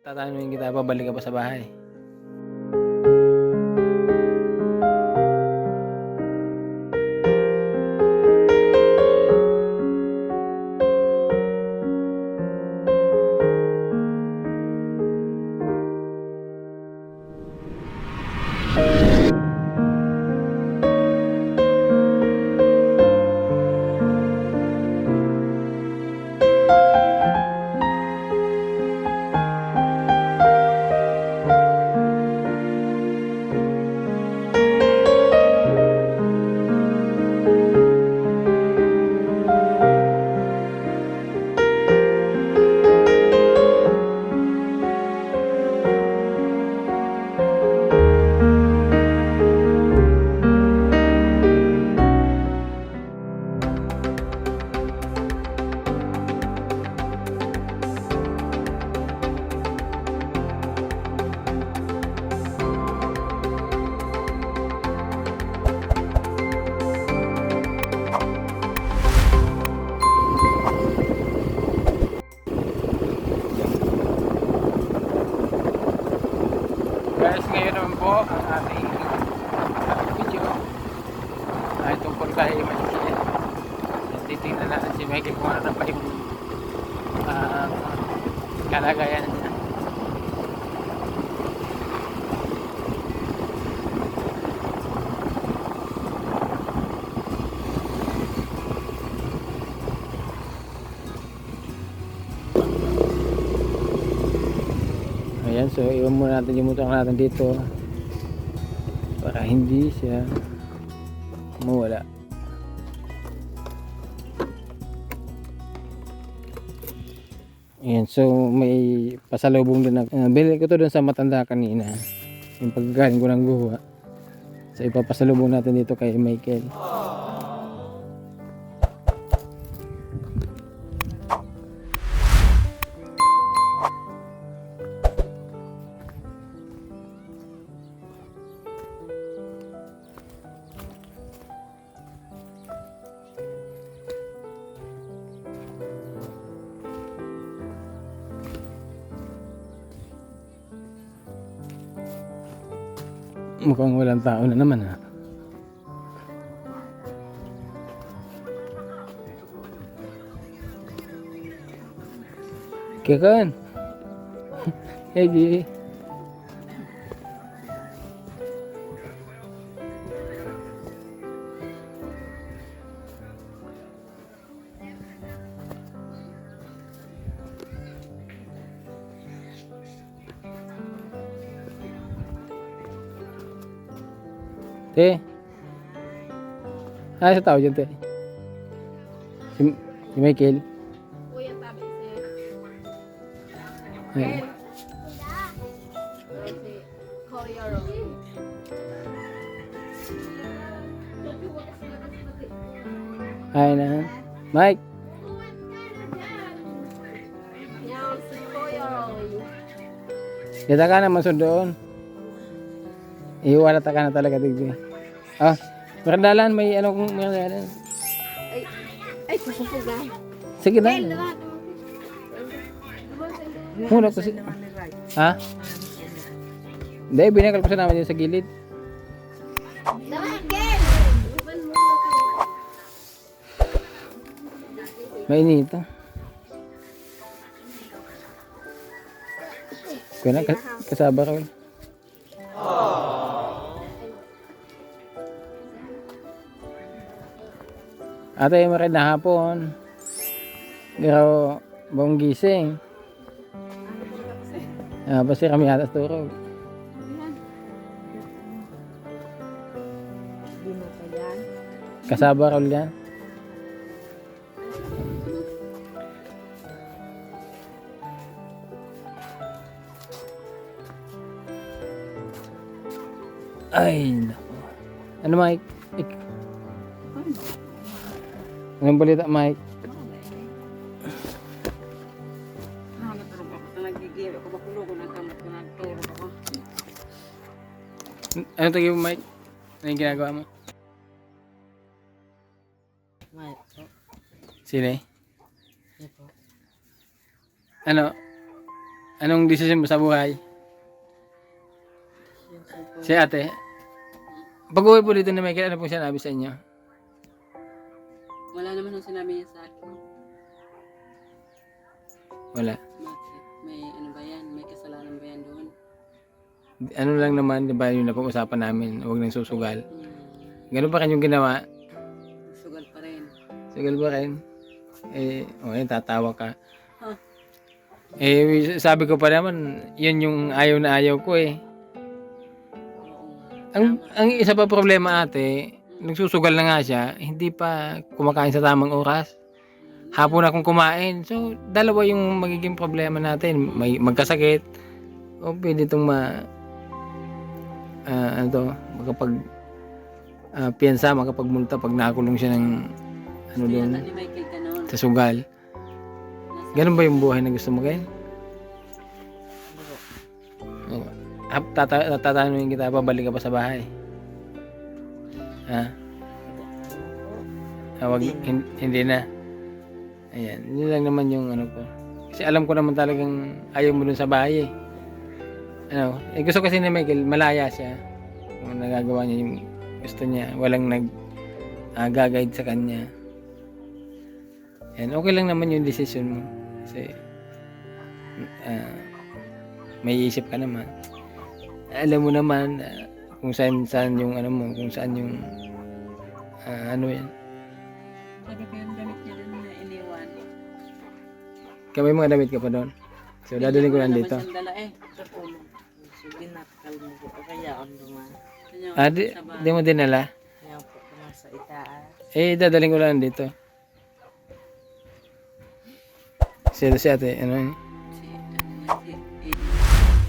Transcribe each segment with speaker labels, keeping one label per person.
Speaker 1: Tatanungin kita, babalik ka pa sa bahay? Guys, ngayon naman po ang ating video ay tungkol kay Michael. Titingnan natin si Michael kung ano pa yung kalagayan niya. Ayan, so iwan muna natin yung motor natin dito para hindi siya mawala. Ayan, so may pasalubong din na bili ko to dun sa matanda kanina, yung pagkain ko ng guha, so ipapasalubong natin dito kay Michael. Mukhang walang tao na naman, ha. Kakan. Hey, te. Sa tao dyan, te. Si Michael.
Speaker 2: Kuya tabi siya.
Speaker 1: Ay.
Speaker 2: Si Koyoro.
Speaker 1: Ay na. Mike.
Speaker 2: Yan si Koyoro.
Speaker 1: Kita ka naman sundoon. Iwala ta ka na talaga digdi. Ah, makandalan, may ano kung makandalan.
Speaker 2: Ay, kusupog na.
Speaker 1: Sige na. Muna ko si... Ha? Hindi, binakal ko sa naman yun sa gilid. Mainita. Kaya na, kasaba ka. Ate, marin na hapon. Pero, buong gising. Basta kami atas turog. Kasaba ka ulit yan. Ay, naku. Ano, Mike? Anong balita, Mike?
Speaker 2: Nakatulog ako sa nagigil ako. Bakulog ko na kamot ko. Nagtulog ako.
Speaker 1: Ano tagi mo, Mike? Ano yung ginagawa mo? Sino eh? Ano? Anong desisyon mo sa buhay? Si ate, pag-uwi po dito ni Michael, ano pong sinabi sa inyo?
Speaker 2: Wala naman ang sinabi niya sa akin.
Speaker 1: Wala.
Speaker 2: Bakit? May ano ba yan? May kasalanan ba yan doon?
Speaker 1: Ano lang naman, di ba yun na pag-usapan namin, huwag nang susugal.
Speaker 2: Hmm.
Speaker 1: Ganun pa kanyang ginawa.
Speaker 2: Sugal pa rin.
Speaker 1: Sugal ba rin? Okay, tatawa ka.
Speaker 2: Huh.
Speaker 1: Sabi ko pa naman, yun yung ayaw na ayaw ko eh.
Speaker 2: Oo.
Speaker 1: Ang isa pa problema ate, nagsusugal na nga siya, hindi pa kumakain sa tamang oras. Hapon akong kumain. So, dalawa yung magiging problema natin. May magkasakit. O pwede itong piyansa, makapagmulta pag nakulong siya ng ano doon,
Speaker 2: Ni Michael ka noon.
Speaker 1: sa sugal. Ganun ba yung buhay na gusto mo ngayon? Oo. Tatanungin kita, babalik ka pa sa bahay? Ha? Hindi na. Ayan, yun lang naman yung ano ko. Kasi alam ko naman talagang ayaw mo dun sa bahay eh. Gusto kasi ni Michael, malaya siya. Kung nagagawa niya yung gusto niya, walang gag-guide sa kanya. Ayan, okay lang naman yung decision mo. Kasi may isip ka naman. Alam mo naman kung saan yung ano mo, kung saan yung ano yan.
Speaker 2: Sabi ko yung damit niya doon na iniwan.
Speaker 1: May mga damit ka pa doon. So, dadalhin ko lang dito.
Speaker 2: Wala naman siyang dala eh.
Speaker 3: Katulong. So, ginakal mo ko. Kaya on duman.
Speaker 2: Kanya
Speaker 1: Di mo dinala?
Speaker 3: Kaya po kuma sa itaas.
Speaker 1: Dadalhin ko lang dito. Si ate, ano yun?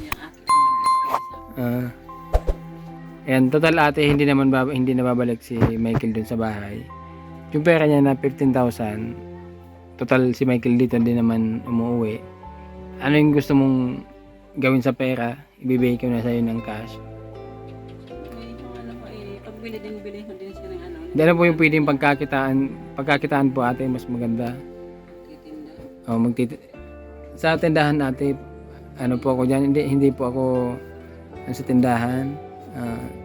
Speaker 2: yung aking mag-isa.
Speaker 1: Ayan, total ate, hindi na babalik si Michael dun sa bahay. Yung pera niya na 15,000, total si Michael dito hindi naman umuwi. Ano yung gusto mong gawin sa pera? Ibibigay ko na sa'yo ng cash.
Speaker 2: Yung ano ko pagbili din, bilhin ko din siya ng ano.
Speaker 1: Hindi, ano po yung pwedeng pagkakitaan po ate, mas maganda.
Speaker 2: Titinda.
Speaker 1: Sa tindahan ate, ano po ako dyan, hindi po ako sa tindahan.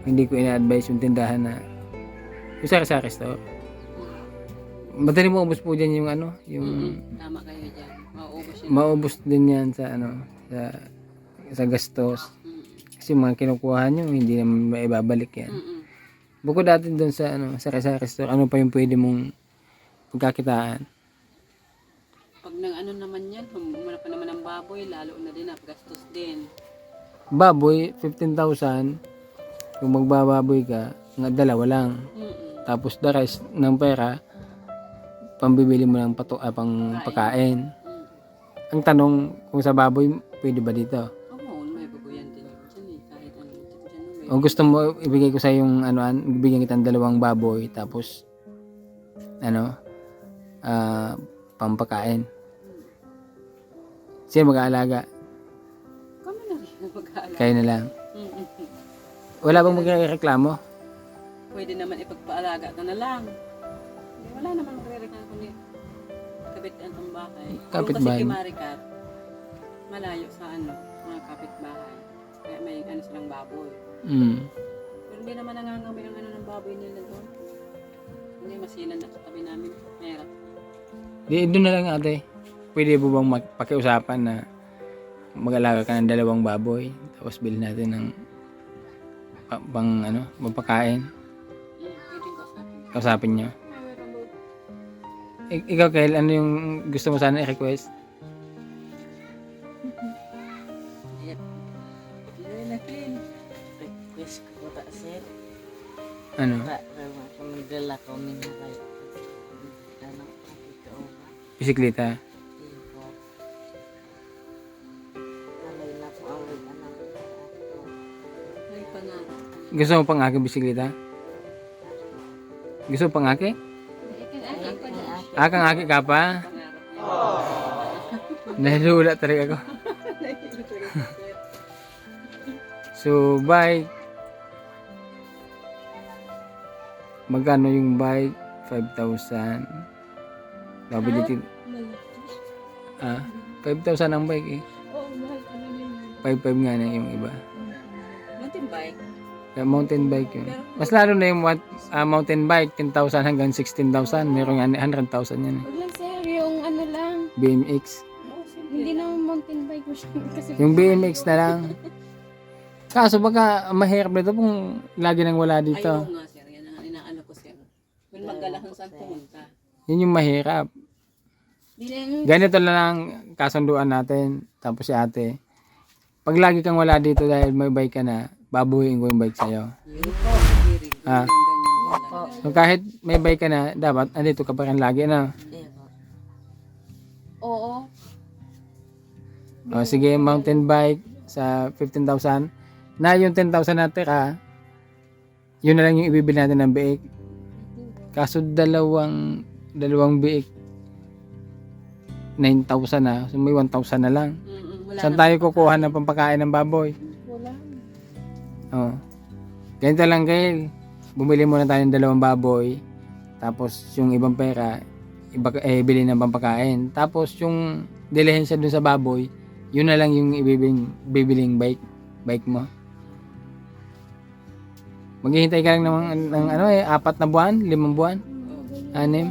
Speaker 1: Hindi ko ina-advise yung tindahan na yung sari-sari store. Madali mo ubos po dyan yung ano, yung
Speaker 2: Tama kayo dyan. Mauubos yun.
Speaker 1: maubos din yan sa ano, sa gastos. Kasi mga kinukuha nyo, hindi naman maibabalik yan. Bukod natin doon sa ano, sari-sari store, ano pa yung pwede mong pagkakitaan?
Speaker 2: Pag nang ano naman yan, humula pa naman ng baboy, lalo na din gastos din.
Speaker 1: Baboy, 15,000. Kung magbababoy ka, nga dalawa lang. Tapos the rest ng pera, pambibili mo ng pang pagkain. Ang tanong, kung sa baboy, pwede ba dito?
Speaker 2: Oo, may baboyan din dyan eh. Kahit ano, dyan
Speaker 1: O gusto mo, ibigay ko sa yung bigyan kita ng 2 baboy, tapos, pampakain. Sino mag-aalaga?
Speaker 2: Kami na rin mag-aalala.
Speaker 1: Kayo na lang. Wala bang magreklamo?
Speaker 2: Pwede naman ipagpaalaga ka na lang. Wala naman magre-reklamo kundi kabitan ang bahay.
Speaker 1: Kapitbahay.
Speaker 2: Yung kasi kay Maricat, malayo sa ano, mga kapitbahay. Kaya may ano silang baboy. Pero hindi naman nangangamay ang ano ng baboy nila doon. Hindi masilan na katabi namin. Meron.
Speaker 1: Doon na lang ate. Pwede mo bang pakiusapan na mag-alaga ka ng 2 baboy, tapos bilhin natin ng mapakain.
Speaker 2: Pwede ko sa akin.
Speaker 1: Kausapin nyo. Ikaw, Kyle, ano yung gusto mo sana i-request?
Speaker 3: Request ko ta sir.
Speaker 1: Ano?
Speaker 3: Kung nagdala ko minna kay ano ito ba?
Speaker 1: Bisikleta?
Speaker 3: Ito. Alay na po ang anak ko.
Speaker 2: Ay, pangat.
Speaker 1: Gusto mo pang aking bisikleta? Gusto mo pang aking? Kang aki ka pa? Nahilula talaga ako. So, bike. Magkano yung bike? 5,000. Babili 5,000 ang bike eh.
Speaker 2: Oo, mahal ka na.
Speaker 1: 5,500 nga na yung iba.
Speaker 2: Mountain bike.
Speaker 1: Kaya mountain bike yun. Mas lalo na yung mountain bike, 10,000 hanggang 16,000. Meron nga 100,000 yan.
Speaker 4: Wag lang sir, yung ano lang.
Speaker 1: BMX.
Speaker 4: Hindi na mountain bike mo siya. Kasi
Speaker 1: Yung BMX na lang. Kaso baka mahirap nito kung lagi nang wala
Speaker 2: Ayaw
Speaker 1: dito.
Speaker 2: nga sir, yan ang inaano ko sir. Kung maggalahang saan pumunta.
Speaker 1: Yun yung mahirap.
Speaker 4: bilang
Speaker 1: Ganito na lang kasunduan natin. Tapos si ate. Pag lagi kang wala dito dahil may bike ka na, babuhin ko yung bike sa'yo.
Speaker 2: Yun po. Hindi rin.
Speaker 1: Ah.
Speaker 2: Ganyan.
Speaker 1: So kahit may bike ka na, dapat andito ka pa rin lagi na.
Speaker 3: Iya po.
Speaker 4: oo.
Speaker 1: O sige, mountain bike sa 15,000. Na yung 10,000 na tira, yun na lang yung ibibili natin ng biik. Kaso dalawang biik, 9,000 na. So may 1,000 na lang.
Speaker 2: Wala
Speaker 1: Saan
Speaker 2: na
Speaker 1: tayo
Speaker 2: po.
Speaker 1: kukuha ng pampakain ng baboy?
Speaker 4: Wala.
Speaker 1: Oh. Ganito lang kayo. Bumili muna tayo ng 2 baboy. Tapos yung ibang pera, bili ng pampakain. Tapos yung dilehen siya dun sa baboy, yun na lang yung bibiling bike mo. Maghihintay ka lang ng 4 na buwan, 5 buwan, 6.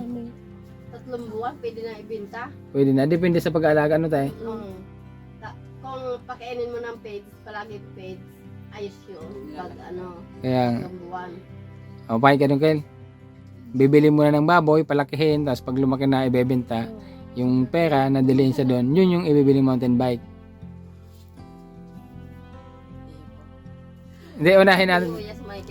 Speaker 5: 3 buwan, pwede na ibenta.
Speaker 1: Pwede na. Depende sa pag-aalaga tayo.
Speaker 5: Kung pakainin mo ng page, palagi page, ayos yun. Pag
Speaker 1: Kaya,
Speaker 5: 3 buwan.
Speaker 1: okay ka dun, Kel. Bibili muna ng baboy, palakihin, tapos pag lumaki na ibebenta, yung pera na dilhin sa doon, yun yung ibibiling mountain bike. Hindi, unahin natin.
Speaker 5: Yes, Mike.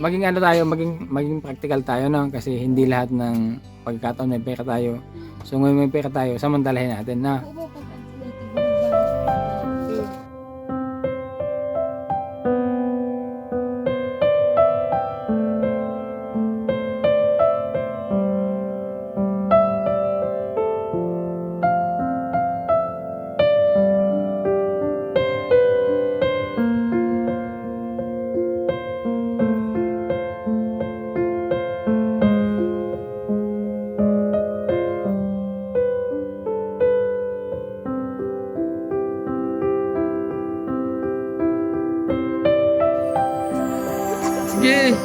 Speaker 1: Maging practical tayo, no? Kasi hindi lahat ng pagkataon may pera tayo. So ngayon may pera tayo, samantalahin natin na.
Speaker 4: Oo, pag antinated,
Speaker 1: Sige!